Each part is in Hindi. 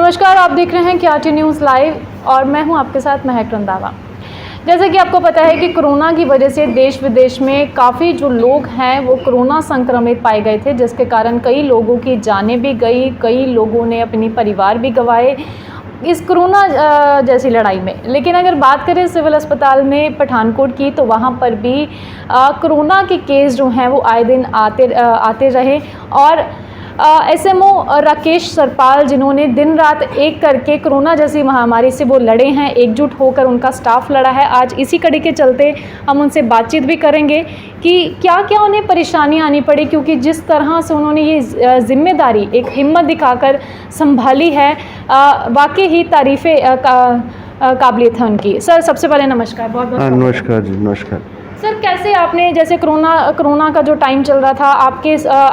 नमस्कार, आप देख रहे हैं KRT न्यूज़ लाइव और मैं हूं आपके साथ महक रंधावा। जैसे कि आपको पता है कि कोरोना की वजह से देश विदेश में काफ़ी जो लोग हैं वो कोरोना संक्रमित पाए गए थे, जिसके कारण कई लोगों की जानें भी गई, कई लोगों ने अपनी परिवार भी गंवाए इस कोरोना जैसी लड़ाई में। लेकिन अगर बात करें सिविल अस्पताल में पठानकोट की, तो वहाँ पर भी कोरोना के केस जो हैं वो आए दिन आते रहे और SMO राकेश सरपाल, जिन्होंने दिन रात एक करके कोरोना जैसी महामारी से वो लड़े हैं, एकजुट होकर उनका स्टाफ लड़ा है। आज इसी कड़ी के चलते हम उनसे बातचीत भी करेंगे कि क्या क्या उन्हें परेशानी आनी पड़ी, क्योंकि जिस तरह से उन्होंने ये जिम्मेदारी एक हिम्मत दिखाकर संभाली है, वाकई ही तारीफ़ें काबिलियत है उनकी। सर, सबसे पहले नमस्कार। बहुत बहुत नमस्कार जी। नमस्कार सर। कैसे आपने, जैसे कोरोना का जो टाइम चल रहा था,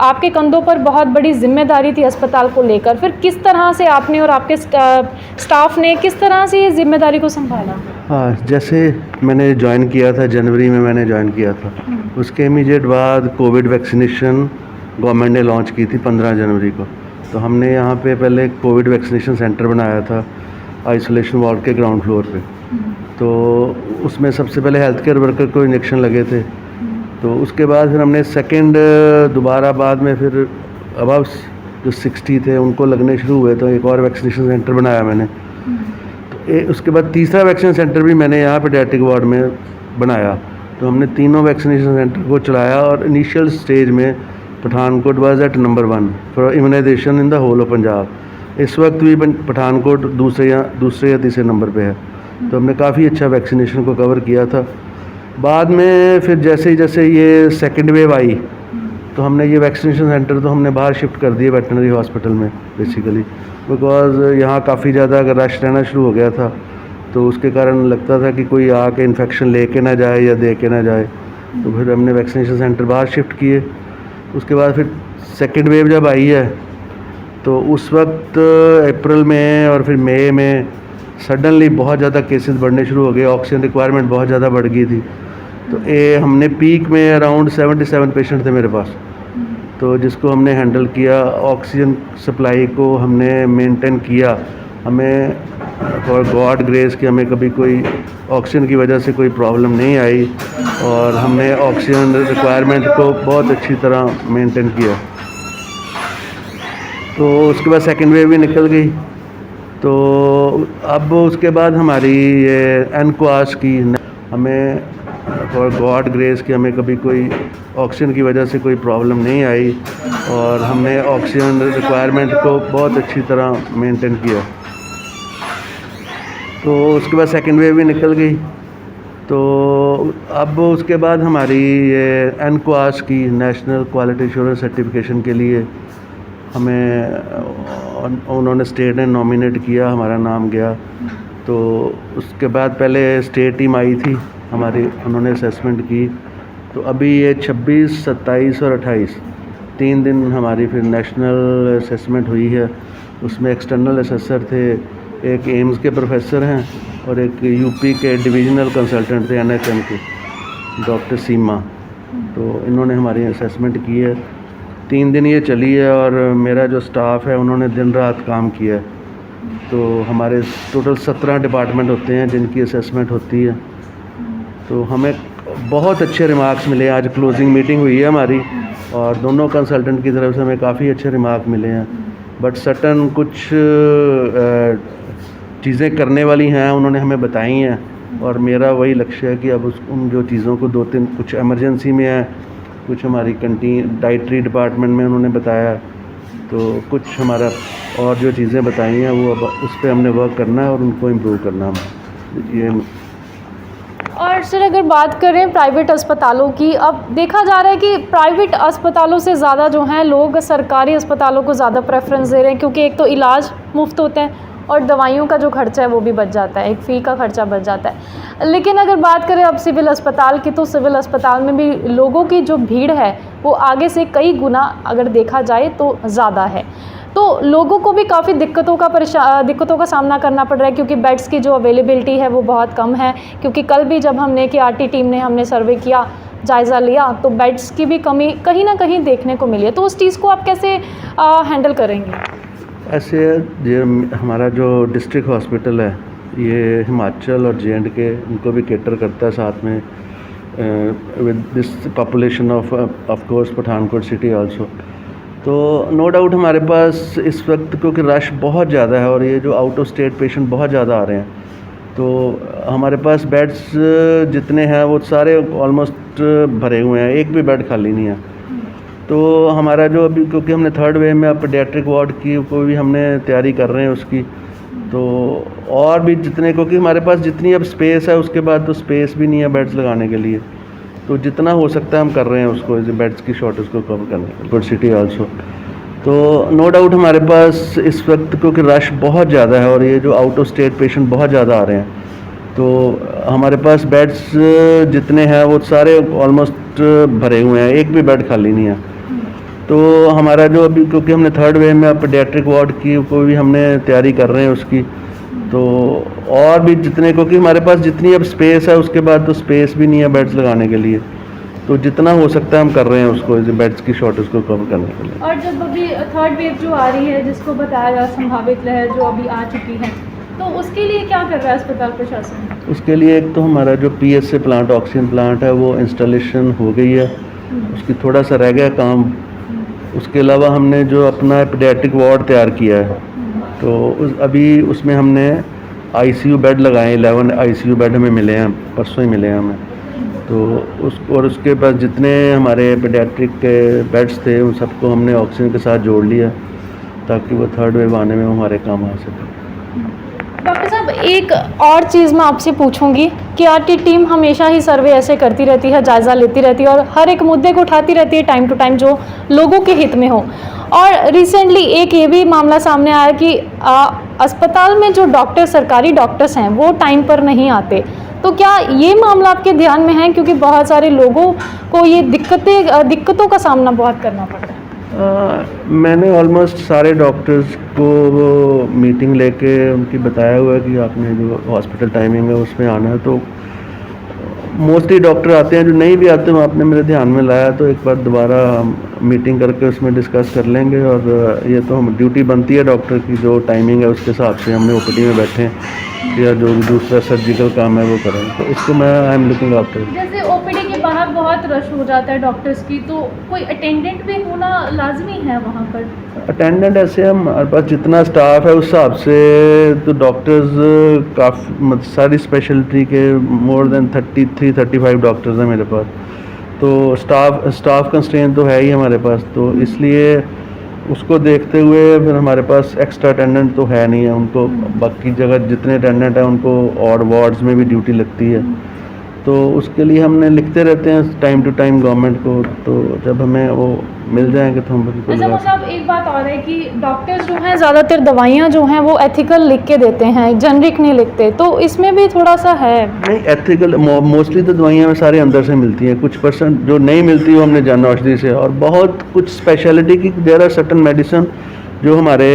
आपके कंधों पर बहुत बड़ी जिम्मेदारी थी अस्पताल को लेकर, फिर किस तरह से आपने और आपके स्टाफ ने किस तरह से ये जिम्मेदारी को संभाला? हाँ, जैसे मैंने ज्वाइन किया था, जनवरी में मैंने ज्वाइन किया था। उसके इमीडिएट बाद कोविड वैक्सीनेशन गवर्नमेंट ने लॉन्च की थी 15 जनवरी को। तो हमने यहाँ पे पहले कोविड वैक्सीनेशन सेंटर बनाया था आइसोलेशन वार्ड के ग्राउंड फ्लोर पे। तो उसमें सबसे पहले हेल्थ केयर वर्कर को इंजेक्शन लगे थे। तो उसके बाद फिर हमने सेकंड दोबारा बाद में फिर अबाव जो 60 थे उनको लगने शुरू हुए, तो एक और वैक्सीनेशन सेंटर बनाया मैंने। तो उसके बाद तीसरा वैक्सीनेशन सेंटर भी मैंने यहाँ पेडियाट्रिक वार्ड में बनाया। तो हमने तीनों वैक्सीनेशन सेंटर को चलाया और इनिशियल स्टेज में Pathankot was at number 1 for immunization in the whole of Punjab. इस वक्त भी पठानकोट दूसरे या तीसरे नंबर पे है। तो हमने काफ़ी अच्छा वैक्सीनेशन को कवर किया था। बाद में फिर जैसे ये सेकंड वेव आई, तो हमने ये वैक्सीनेशन सेंटर तो हमने बाहर शिफ्ट कर दिए वेटनरी हॉस्पिटल में बेसिकली, बिकॉज़ यहाँ काफ़ी ज़्यादा अगर रश रहना शुरू हो गया था, तो उसके कारण लगता था कि कोई आके इन्फेक्शन लेके ना जाए या दे के ना जाए। तो फिर हमने वैक्सीनेशन सेंटर बाहर शिफ्ट किए। उसके बाद फिर सेकेंड वेव जब आई है, तो उस वक्त अप्रैल में और फिर मई में सडनली बहुत ज़्यादा केसेस बढ़ने शुरू हो गए, ऑक्सीजन रिक्वायरमेंट बहुत ज़्यादा बढ़ गई थी। तो हमने पीक में अराउंड 77 पेशेंट थे मेरे पास, तो जिसको हमने हैंडल किया। ऑक्सीजन सप्लाई को हमने मेंटेन किया। हमें फॉर गॉड ग्रेस कि हमें कभी कोई ऑक्सीजन की वजह से कोई प्रॉब्लम नहीं आई और हमने ऑक्सीजन रिक्वायरमेंट को बहुत अच्छी तरह मेंटेन किया। तो उसके बाद सेकेंड वेव भी निकल गई। तो अब उसके बाद हमारी ये एनक्वास की, हमें फॉर गॉड ग्रेस कि हमें कभी कोई ऑक्सीजन की वजह से कोई प्रॉब्लम नहीं आई और हमने ऑक्सीजन रिक्वायरमेंट को बहुत अच्छी तरह मेंटेन किया। तो उसके बाद सेकेंड वेव भी निकल गई। तो अब उसके बाद हमारी ये एनक्वास की, नेशनल क्वालिटी एश्योरेंस सर्टिफिकेशन के लिए हमें उन्होंने स्टेट ने नॉमिनेट किया, हमारा नाम गया। तो उसके बाद पहले स्टेट टीम आई थी हमारी, उन्होंने असेसमेंट की। तो अभी ये 26, 27 और 28 3 दिन हमारी फिर नेशनल असेसमेंट हुई है। उसमें एक्सटर्नल असेसर थे, एक एम्स के प्रोफेसर हैं और एक यूपी के डिविजनल कंसल्टेंट थे NHM के, डॉक्टर सीमा। तो इन्होंने हमारी असेसमेंट की है। 3 दिन ये चली है और मेरा जो स्टाफ है उन्होंने दिन रात काम किया है। तो हमारे टोटल 17 डिपार्टमेंट होते हैं जिनकी असेसमेंट होती है। तो हमें बहुत अच्छे रिमार्क्स मिले। आज क्लोजिंग मीटिंग हुई है हमारी और दोनों कंसल्टेंट की तरफ से हमें काफ़ी अच्छे रिमार्क मिले हैं। बट सर्टन कुछ चीज़ें करने वाली हैं उन्होंने हमें बताई हैं और मेरा वही लक्ष्य है कि अब उन जो चीज़ों को 2-3 कुछ एमरजेंसी में है, कुछ हमारी कंटीन डाइटरी डिपार्टमेंट में उन्होंने बताया, तो कुछ हमारा और जो चीज़ें बताई हैं वो अब उस पर हमने वर्क करना है और उनको इम्प्रूव करना है ये। और सर, अगर बात करें प्राइवेट अस्पतालों की, अब देखा जा रहा है कि प्राइवेट अस्पतालों से ज़्यादा जो हैं लोग सरकारी अस्पतालों को ज़्यादा प्रेफरेंस दे रहे हैं, क्योंकि एक तो इलाज मुफ्त होता है और दवाइयों का जो खर्चा है वो भी बच जाता है, एक फ़ी का खर्चा बच जाता है। लेकिन अगर बात करें अब सिविल अस्पताल की, तो सिविल अस्पताल में भी लोगों की जो भीड़ है वो आगे से कई गुना अगर देखा जाए तो ज़्यादा है। तो लोगों को भी काफ़ी दिक्कतों का सामना करना पड़ रहा है, क्योंकि बेड्स की जो अवेलेबिलिटी है वो बहुत कम है। क्योंकि कल भी जब हमने KRT टीम ने हमने सर्वे किया, जायज़ा लिया, तो बेड्स की भी कमी कहीं ना कहीं देखने को मिली है। तो उस चीज़ को आप कैसे हैंडल करेंगे? ऐसे ये हमारा जो डिस्ट्रिक्ट हॉस्पिटल है ये हिमाचल और J&K उनको भी केटर करता है, साथ में with this population of course Pathankot city also. तो नो डाउट हमारे पास इस वक्त क्योंकि रश बहुत ज़्यादा है और ये जो आउट ऑफ स्टेट पेशेंट बहुत ज़्यादा आ रहे हैं, तो हमारे पास बेड्स जितने हैं वो सारे ऑलमोस्ट भरे हुए हैं, एक भी बेड खाली नहीं है। तो हमारा जो अभी क्योंकि हमने थर्ड वेव में अब पेडियाट्रिक वार्ड की को भी हमने तैयारी कर रहे हैं उसकी, तो और भी जितने क्योंकि हमारे पास जितनी अब स्पेस है उसके बाद तो स्पेस भी नहीं है बेड्स लगाने के लिए, तो जितना हो सकता है हम कर रहे हैं उसको बेड्स की शॉर्टेज को कवर करने के लिए सिटी आल्सो। तो नो डाउट हमारे पास इस वक्त क्योंकि रश बहुत ज़्यादा है और ये जो आउट ऑफ स्टेट पेशेंट बहुत ज़्यादा आ रहे हैं, तो हमारे पास बेड्स जितने हैं वो सारे ऑलमोस्ट भरे हुए हैं, एक भी बेड खाली नहीं है। तो हमारा जो अभी क्योंकि हमने थर्ड वेव में अब पेडियाट्रिक वार्ड की को भी हमने तैयारी कर रहे हैं उसकी, तो और भी जितने क्योंकि हमारे पास जितनी अब स्पेस है उसके बाद तो स्पेस भी नहीं है बेड्स लगाने के लिए, तो जितना हो सकता है हम कर रहे हैं उसको बेड्स की शॉर्टेज को कवर करने के लिए। और जब अभी थर्ड वेव जो आ रही है जिसको बताया जा संभावित लहर जो अभी आ चुकी है, तो उसके लिए क्या कर रहा है अस्पताल प्रशासन? उसके लिए एक तो हमारा जो PSA प्लांट ऑक्सीजन प्लांट है वो इंस्टॉलेशन हो गई है, उसकी थोड़ा सा रह गया काम। उसके अलावा हमने जो अपना पेडियाट्रिक वार्ड तैयार किया है, तो अभी उसमें हमने ICU बेड लगाए, 11 ICU बेड हमें मिले हैं, परसों ही मिले हैं हमें। तो उसके पास जितने हमारे पेडियाट्रिक के बेड्स थे उन सबको हमने ऑक्सीजन के साथ जोड़ लिया ताकि वो थर्ड वेव आने में हमारे काम आ सके। डॉक्टर साहब, एक और चीज़ मैं आपसे पूछूंगी कि आपकी टीम हमेशा ही सर्वे ऐसे करती रहती है, जायज़ा लेती रहती है और हर एक मुद्दे को उठाती रहती है टाइम टू टाइम जो लोगों के हित में हो। और रिसेंटली एक ये भी मामला सामने आया कि अस्पताल में जो डॉक्टर सरकारी डॉक्टर्स हैं वो टाइम पर नहीं आते, तो क्या ये मामला आपके ध्यान में है? क्योंकि बहुत सारे लोगों को ये दिक्कतों का सामना बहुत करना पड़ता है। मैंने ऑलमोस्ट सारे डॉक्टर्स को मीटिंग लेके उनकी बताया हुआ है कि आपने जो हॉस्पिटल टाइमिंग है उसमें आना है, तो मोस्टली डॉक्टर आते हैं। जो नहीं भी आते हैं आपने मेरे ध्यान में लाया, तो एक बार दोबारा मीटिंग करके उसमें डिस्कस कर लेंगे। और ये तो हम ड्यूटी बनती है डॉक्टर की, जो टाइमिंग है उसके हिसाब से हमने OPD में बैठे हैं या जो भी दूसरा सर्जिकल काम है वो करें, तो इसको मैं आई एम लुकिंग आफ्टर। जैसे OPD के बाहर बहुत रश हो जाता है डॉक्टर्स की, तो कोई अटेंडेंट भी होना लाजमी है वहाँ पर? अटेंडेंट ऐसे हमारे पास जितना स्टाफ है उस हिसाब से तो डॉक्टर्स काफ़ी सारी स्पेशलिटी के मोर देन 33-35 डॉक्टर्स हैं मेरे पास, तो स्टाफ कंस्ट्रेंट तो है ही हमारे पास, तो इसलिए उसको देखते हुए फिर हमारे पास एक्स्ट्रा अटेंडेंट तो है नहीं है। उनको बाकी जगह जितने अटेंडेंट हैं उनको और वार्ड्स में भी ड्यूटी लगती है, तो उसके लिए हमने लिखते रहते हैं टाइम टू टाइम गवर्नमेंट को, तो जब हमें वो मिल जाएंगे तो हम बिल्कुल। अच्छा, मतलब एक बात और है कि डॉक्टर्स जो हैं ज़्यादातर दवाइयाँ जो हैं वो एथिकल लिख के देते हैं, जेनरिक नहीं लिखते, तो इसमें भी थोड़ा सा है। नहीं, एथिकल मोस्टली तो दवाइयाँ में सारे अंदर से मिलती हैं, कुछ परसेंट जो नहीं मिलती वो हमने जन औषधि से, और बहुत कुछ स्पेशलिटी की देयर आर सर्टेन मेडिसिन जो हमारे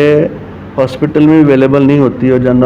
हॉस्पिटल में अवेलेबल नहीं होती और जन